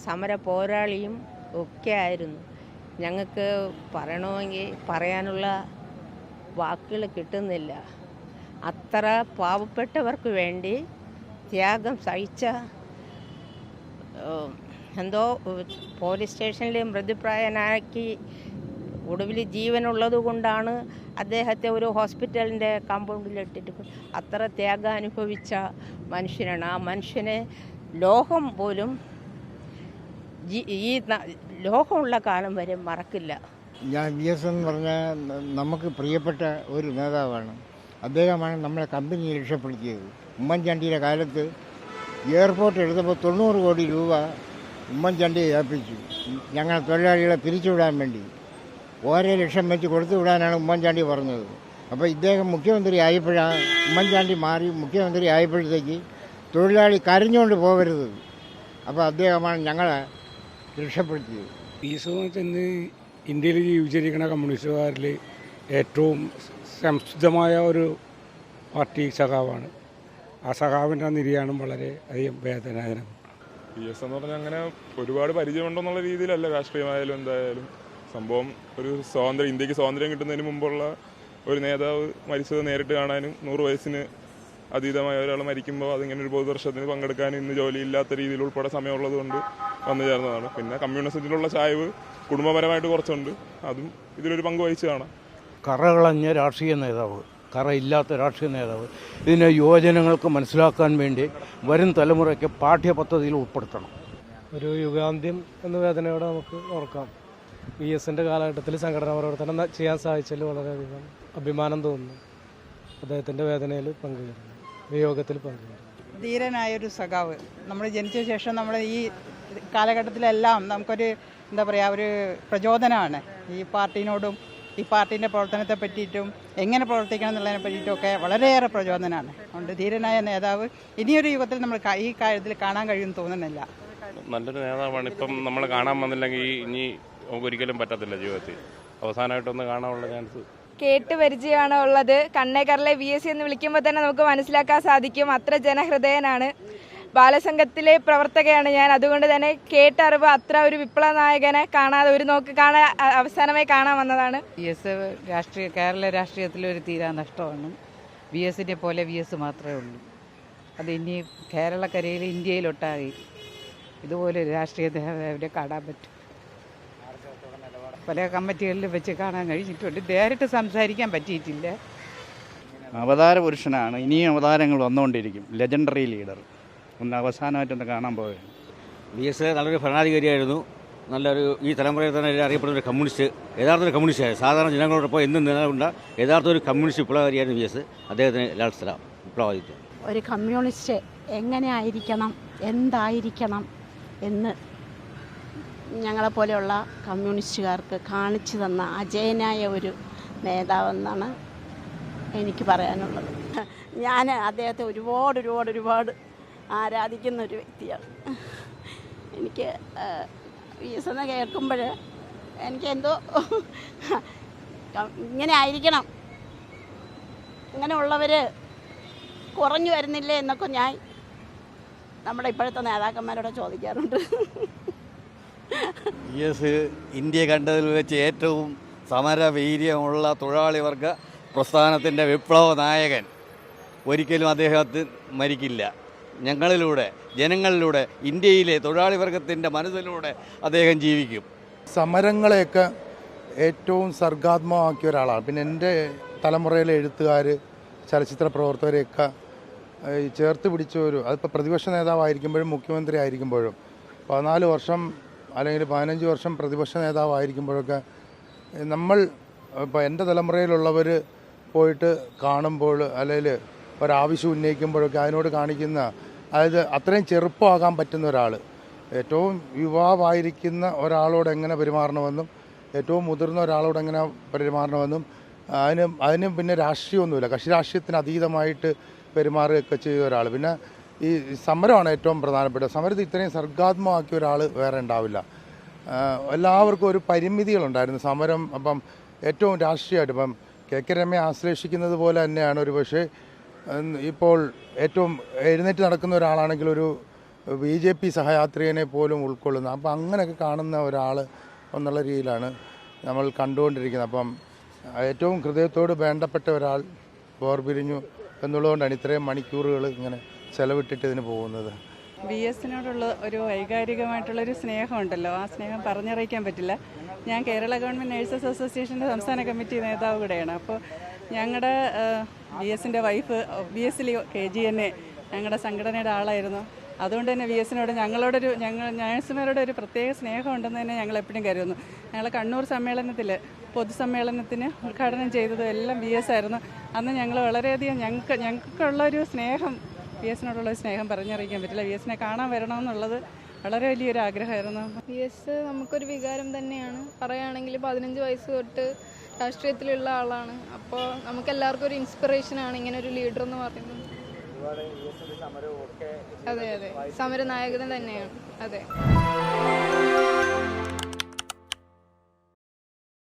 സമര പോരാളിയും ഒക്കെ ആയിരുന്നു. ഞങ്ങൾക്ക് പറയണമെങ്കിൽ പറയാനുള്ള വാക്കുകൾ കിട്ടുന്നില്ല. അത്ര പാവപ്പെട്ടവർക്ക് വേണ്ടി ത്യാഗം സഹിച്ച എന്തോ പോലീസ് സ്റ്റേഷനിൽ മൃതപ്രായനാക്കി ഒടുവിൽ ജീവനുള്ളത് കൊണ്ടാണ് അദ്ദേഹത്തെ ഒരു ഹോസ്പിറ്റലിൻ്റെ കോമ്പൗണ്ടിലിട്ടിട്ട് അത്ര ത്യാഗം അനുഭവിച്ച മനുഷ്യനാണ്. ആ മനുഷ്യനെ ലോകം പോലും ഈ ലോകമുള്ള കാലം വരെ മറക്കില്ല. ഞാൻ VS എന്ന് പറഞ്ഞാൽ നമുക്ക് പ്രിയപ്പെട്ട ഒരു നേതാവാണ്. അദ്ദേഹമാണ് നമ്മളെ കമ്പനി രക്ഷപ്പെടുത്തിയത്. ഉമ്മൻചാണ്ടിയുടെ കാലത്ത് എയർപോർട്ട് എടുത്തപ്പോൾ 90 കോടി രൂപ ഉമ്മൻചാണ്ടിയെ ഏൽപ്പിച്ചു. ഞങ്ങൾ തൊഴിലാളികളെ പിരിച്ചുവിടാൻ വേണ്ടി 1.5 ലക്ഷം വെച്ച് കൊടുത്തു വിടാനാണ് ഉമ്മൻചാണ്ടി പറഞ്ഞത്. അപ്പോൾ ഇദ്ദേഹം മുഖ്യമന്ത്രി ആയപ്പോഴാണ് ഉമ്മൻചാണ്ടി മാറി മുഖ്യമന്ത്രി ആയപ്പോഴത്തേക്ക് തൊഴിലാളി കരഞ്ഞുകൊണ്ട് പോകരുത്. അപ്പോൾ അദ്ദേഹമാണ് ഞങ്ങളെ രക്ഷപ്പെടുത്തിയത്. ഇന്ന് ഇന്ത്യയിൽ ജീവിച്ചിരിക്കുന്ന കമ്മ്യൂണിസ്റ്റുകാരിൽ ഏറ്റവും സംശുദ്ധമായ ഒരു പാർട്ടി സഖാവാണ്. ആ സഖാവിൻ്റെ നിര്യാണം വളരെ അധികം വേദനാജനം. VS എന്ന് പറഞ്ഞാൽ അങ്ങനെ ഒരുപാട് പരിചയമുണ്ടെന്നുള്ള രീതിയിലല്ല രാഷ്ട്രീയമായാലും എന്തായാലും സംഭവം. ഒരു ഇന്ത്യക്ക് സ്വാതന്ത്ര്യം കിട്ടുന്നതിന് മുമ്പുള്ള ഒരു നേതാവ് മരിച്ചത് നേരിട്ട് കാണാനും 100 വയസ്സിന് അതീതമായ ഒരാൾ മരിക്കുമ്പോൾ അതിങ്ങനെ ഒരു പൊതുദർശനത്തിന് പങ്കെടുക്കാനും ഇന്ന് ജോലിയില്ലാത്ത രീതിയിൽ ഉൾപ്പെടെ സമയമുള്ളത് കൊണ്ട് വന്നു ചേർന്നതാണ്. പിന്നെ കമ്മ്യൂണിസത്തിലുള്ള ചായ്വ് കുടുംബപരമായിട്ട് കുറച്ചുണ്ട്, അതും ഇതിലൊരു പങ്ക് വഹിച്ചു കാണാം. കറകളഞ്ഞ രാഷ്ട്രീയ നേതാവ്, കറയില്ലാത്ത രാഷ്ട്രീയ നേതാവ്. ഇതിനെ യുവജനങ്ങൾക്ക് മനസ്സിലാക്കാൻ വേണ്ടി വരും തലമുറയ്ക്ക് പാഠ്യപദ്ധതിയിൽ ഉൾപ്പെടുത്തണം. ഒരു യുഗാന്ത്യം എന്ന വേദനയോടെ നമുക്ക് ഓർക്കാം. VSൻ്റെ കാലഘട്ടത്തിൽ സംഘടനാ പ്രവർത്തനം ചെയ്യാൻ സാധിച്ചതിൽ വളരെയധികം അഭിമാനം തോന്നുന്നു. അദ്ദേഹത്തിൻ്റെ വേദനയിൽ പങ്കുചേരുന്നു, വിയോഗത്തിൽ പങ്കുചേരുന്നു. ധീരനായൊരു സഖാവ്. നമ്മൾ ജനിച്ച ശേഷം നമ്മൾ ഈ കാലഘട്ടത്തിലെല്ലാം നമുക്കൊരു എന്താ പറയുക, ഒരു പ്രചോദനമാണ്. ഈ പാർട്ടിനോടും ഈ പാർട്ടീൻ്റെ പ്രവർത്തനത്തെ പറ്റിയിട്ടും എങ്ങനെ പ്രവർത്തിക്കണം എന്നുള്ളതിനെ പറ്റിയിട്ടൊക്കെ വളരെയേറെ പ്രചോദനമാണ്. അതുകൊണ്ട് ധീരനായ നേതാവ് ഇനിയൊരു യുഗത്തിൽ നമ്മൾ ഈ കാര്യത്തിൽ കാണാൻ കഴിയുമെന്ന് തോന്നുന്നില്ല. നല്ലൊരു നേതാവാണ്. ഇപ്പം നമ്മൾ കാണാൻ വന്നില്ലെങ്കിൽ ഇനി നമുക്ക് ഒരിക്കലും പറ്റത്തില്ല ജീവിതത്തിൽ. അവസാനമായിട്ടൊന്ന് കാണാനുള്ള ചാൻസ് കേട്ട് പരിചയമാണ് ഉള്ളത്. കണ്ണേക്കറിലെ VS എന്ന് വിളിക്കുമ്പോൾ തന്നെ നമുക്ക് മനസ്സിലാക്കാൻ സാധിക്കും അത്ര ജനഹൃദയനാണ്. ബാലസംഘത്തിലെ പ്രവർത്തകയാണ് ഞാൻ. അതുകൊണ്ട് തന്നെ കേട്ടറിവ് അത്ര ഒരു വിപ്ലവ നായകനെ കാണാതെ ഒരു നോക്ക് കാണാൻ അവസാനമായി കാണാൻ വന്നതാണ്. VS കേരള രാഷ്ട്രീയത്തിലൊരു തീരാ നഷ്ടമാണ്. VSനെ പോലെ VS മാത്രമേ ഉള്ളൂ. അത് ഇനി കേരളക്കരയിൽ ഇന്ത്യയിലൊട്ടാകെ ഇതുപോലെ രാഷ്ട്രീയ നേതാവിനെ കാണാൻ പറ്റും. പല കമ്മിറ്റികളിൽ വെച്ച് കാണാൻ കഴിഞ്ഞിട്ടുണ്ട്. നേരിട്ട് സംസാരിക്കാൻ പറ്റിയിട്ടില്ല. അവതാര പുരുഷനാണ്. ഇനിയും അവതാരങ്ങൾ വന്നുകൊണ്ടിരിക്കും. Legendary leader. ഒന്ന് അവസാനമായിട്ടൊന്ന് കാണാൻ പോവുകയാണ്. VS നല്ലൊരു ഭരണാധികാരിയായിരുന്നു. നല്ലൊരു ഈ തലമുറയിൽ തന്നെ അറിയപ്പെടുന്ന ഒരു കമ്മ്യൂണിസ്റ്റ്, യഥാർത്ഥ ഒരു കമ്മ്യൂണിസ്റ്റായിരുന്നു. സാധാരണ ജനങ്ങളോടൊപ്പം എന്നും നിലകൊണ്ട യഥാർത്ഥ ഒരു കമ്മ്യൂണിസ്റ്റ് വിപ്ലവകാരിയായിരുന്നു VS. അദ്ദേഹത്തിന് ലാൽ സലാം വിപ്ലവാദിത്യം. ഒരു കമ്മ്യൂണിസ്റ്റ് എങ്ങനെ ആയിരിക്കണം, എന്തായിരിക്കണം എന്ന് ഞങ്ങളെപ്പോലെയുള്ള കമ്മ്യൂണിസ്റ്റുകാർക്ക് കാണിച്ചു തന്ന അജയനായ ഒരു നേതാവെന്നാണ് എനിക്ക് പറയാനുള്ളത്. ഞാൻ അദ്ദേഹത്തെ ഒരുപാട് ആരാധിക്കുന്ന ഒരു വ്യക്തിയാണ്. എനിക്ക് VS എന്ന് കേൾക്കുമ്പോൾ എനിക്കെന്തോ ഇങ്ങനെ ആയിരിക്കണം, ഇങ്ങനെയുള്ളവർ കുറഞ്ഞു വരുന്നില്ലേ എന്നൊക്കെ ഞാൻ നമ്മുടെ ഇപ്പോഴത്തെ നേതാക്കന്മാരോട് ചോദിക്കാറുണ്ട്. VS ഇന്ത്യ കണ്ടതിൽ വെച്ച് ഏറ്റവും സമരവീര്യമുള്ള തൊഴിലാളി വർഗ പ്രസ്ഥാനത്തിൻ്റെ വിപ്ലവ നായകൻ. ഒരിക്കലും അദ്ദേഹത്തിന് മരിക്കില്ല. ഞങ്ങളിലൂടെ, ജനങ്ങളിലൂടെ, ഇന്ത്യയിലെ തൊഴിലാളി വർഗത്തിൻ്റെ മനസ്സിലൂടെ അദ്ദേഹം ജീവിക്കും. സമരങ്ങളെയൊക്കെ ഏറ്റവും സർഗാത്മകമാക്കിയ ഒരാളാണ്. പിന്നെ എൻ്റെ തലമുറയിലെ എഴുത്തുകാർ, ചലച്ചിത്ര പ്രവർത്തകരെയൊക്കെ ചേർത്ത് പിടിച്ചൊരു, അതിപ്പോൾ പ്രതിപക്ഷ നേതാവായിരിക്കുമ്പോഴും മുഖ്യമന്ത്രി ആയിരിക്കുമ്പോഴും 14 വർഷം അല്ലെങ്കിൽ 15 വർഷം പ്രതിപക്ഷ നേതാവായിരിക്കുമ്പോഴൊക്കെ നമ്മൾ ഇപ്പോൾ എൻ്റെ തലമുറയിലുള്ളവർ പോയിട്ട് കാണുമ്പോൾ അല്ലെങ്കിൽ ഒരാവശ്യം ഉന്നയിക്കുമ്പോഴൊക്കെ അതിനോട് കാണിക്കുന്ന, അതായത് അത്രയും ചെറുപ്പമാകാൻ പറ്റുന്ന ഒരാൾ, ഏറ്റവും യുവാവായിരിക്കുന്ന ഒരാളോട് എങ്ങനെ പെരുമാറണമെന്നും ഏറ്റവും മുതിർന്ന ഒരാളോട് എങ്ങനെ പെരുമാറണമെന്നും അതിന് പിന്നെ രാഷ്ട്രീയമൊന്നുമില്ല, കക്ഷി രാഷ്ട്രീയത്തിന് അതീതമായിട്ട് പെരുമാറുകയൊക്കെ ചെയ്ത ഒരാൾ. പിന്നെ ഈ സമരമാണ് ഏറ്റവും പ്രധാനപ്പെട്ട. സമരത്തിൽ ഇത്രയും സർഗാത്മകമാക്കിയ ഒരാൾ വേറെ ഉണ്ടാവില്ല. എല്ലാവർക്കും ഒരു പരിമിതികളുണ്ടായിരുന്നു സമരം. അപ്പം ഏറ്റവും രാഷ്ട്രീയമായിട്ട് ഇപ്പം KK രമയെ ആശ്ലേഷിക്കുന്നത് പോലെ തന്നെയാണ് ഒരു പക്ഷേ ഇപ്പോൾ ഏറ്റവും എഴുന്നേറ്റ് നടക്കുന്ന ഒരാളാണെങ്കിൽ ഒരു BJP സഹയാത്രികനെ പോലും ഉൾക്കൊള്ളുന്നത്. അപ്പം അങ്ങനെയൊക്കെ കാണുന്ന ഒരാൾ എന്നുള്ള രീതിയിലാണ് നമ്മൾ കണ്ടുകൊണ്ടിരിക്കുന്നത്. അപ്പം ഏറ്റവും ഹൃദയത്തോട് വേണ്ടപ്പെട്ട ഒരാൾ വേർപിരിഞ്ഞു എന്നുള്ളതുകൊണ്ടാണ് ഇത്രയും മണിക്കൂറുകൾ ഇങ്ങനെ ചെലവിട്ടിട്ട് ഇതിന് പോകുന്നത്. VS-നോടുള്ള ഒരു വൈകാരികമായിട്ടുള്ളൊരു സ്നേഹമുണ്ടല്ലോ, ആ സ്നേഹം പറഞ്ഞറിയിക്കാൻ പറ്റില്ല. ഞാൻ കേരള ഗവൺമെൻറ് നഴ്സസ് അസോസിയേഷൻ്റെ സംസ്ഥാന കമ്മിറ്റി നേതാവ് കൂടെയാണ്. അപ്പോൾ ഞങ്ങളുടെ VS-ൻ്റെ വൈഫ് ഒബ്വിയസ്ലി KGNA ഞങ്ങളുടെ സംഘടനയുടെ ആളായിരുന്നു. അതുകൊണ്ട് തന്നെ VS-നോട് ഞങ്ങൾ നഴ്സുമാരോട് ഒരു പ്രത്യേക സ്നേഹമുണ്ടെന്ന് തന്നെ ഞങ്ങൾ എപ്പോഴും കരുതുന്നു. ഞങ്ങൾ കണ്ണൂർ സമ്മേളനത്തിൽ പൊതുസമ്മേളനത്തിന് ഉദ്ഘാടനം ചെയ്തതും എല്ലാം VS ആയിരുന്നു. അന്ന് ഞങ്ങൾ വളരെയധികം ഞങ്ങൾക്കുള്ളൊരു സ്നേഹം, VS-നോടുള്ള സ്നേഹം പറഞ്ഞറിയിക്കാൻ പറ്റില്ല. VS-നെ കാണാൻ വരണമെന്നുള്ളത് വളരെ വലിയൊരു ആഗ്രഹമായിരുന്നു. VS നമുക്കൊരു വികാരം തന്നെയാണ്. പറയുകയാണെങ്കിൽ 15 വയസ്സ് തൊട്ട് രാഷ്ട്രീയത്തിലുള്ള ആളാണ്. അപ്പോൾ നമുക്കെല്ലാവർക്കും ഒരു ഇൻസ്പിറേഷനാണ് ഇങ്ങനെ ഒരു ലീഡർ എന്ന് പറയുന്നത്. അതെ, സമരനായകൻ തന്നെയാണ്. അതെ.